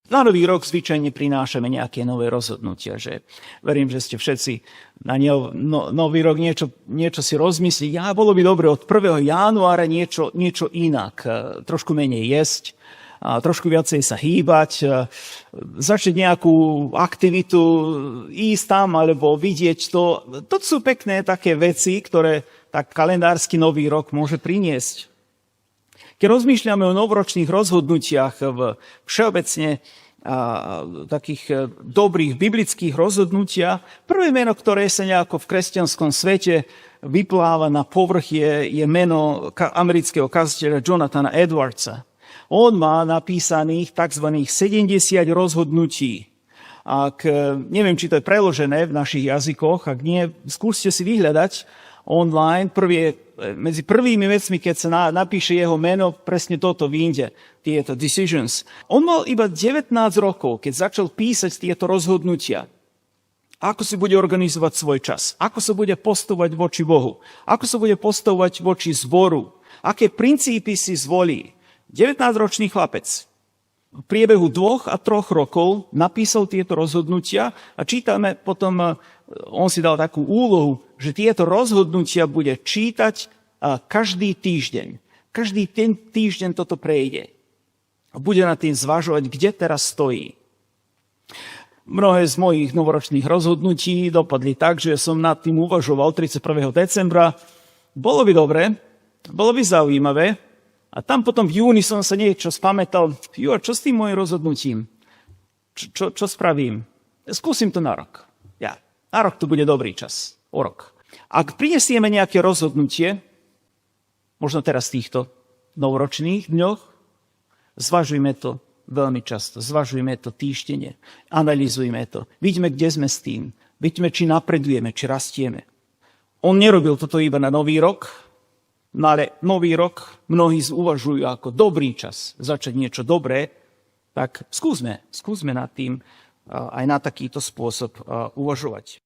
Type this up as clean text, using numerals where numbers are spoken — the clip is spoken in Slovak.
Na nový rok zvyčajne prinášame nejaké nové rozhodnutia, že verím, že ste všetci na nový rok niečo si rozmyslí. Bolo by dobre od 1. januára niečo inak, trošku menej jesť, trošku viacej sa hýbať, začať nejakú aktivitu, ísť tam alebo vidieť to. To sú pekné také veci, ktoré tak kalendársky nový rok môže priniesť. Keď rozmýšľame o novoročných rozhodnutiach všeobecne takých dobrých biblických rozhodnutia, prvé meno, ktoré sa nejako v kresťanskom svete vypláva na povrch, je meno amerického kazateľa Jonathana Edwardsa. On má napísaných tzv. 70 rozhodnutí. Neviem, či to je preložené v našich jazykoch, ak nie, skúste si vyhľadať online. Medzi prvými vecmi, keď sa napíše jeho meno, presne toto vyjde, tieto decisions. On mal iba 19 rokov, keď začal písať tieto rozhodnutia. Ako si bude organizovať svoj čas, ako sa bude postavovať voči Bohu, ako sa bude postavovať voči zboru, aké princípy si zvolí. 19-ročný chlapec v priebehu 2 a 3 rokov napísal tieto rozhodnutia a čítame potom, on si dal takú úlohu, že tieto rozhodnutia bude čítať každý týždeň. Každý ten týždeň toto prejde. A bude nad tým zvažovať, kde teraz stojí. Mnohé z mojich novoročných rozhodnutí dopadli tak, že som nad tým uvažoval 31. decembra. Bolo by dobre, bolo by zaujímavé. A tam potom v júni som sa niečo spamätal. Čo s tým mojim rozhodnutím? Čo spravím? Skúsim to na rok. Na rok to bude dobrý čas. O rok. Ak prinesieme nejaké rozhodnutie, možno teraz v týchto novoročných dňoch, zvažujme to veľmi často. Zvažujme to týždenne. Analyzujme to. Vidíme, kde sme s tým. Vidíme, či napredujeme, či rastieme. On nerobil toto iba na nový rok, ale nový rok mnohí uvažujú ako dobrý čas začať niečo dobré, tak skúsme nad tým aj na takýto spôsob uvažovať.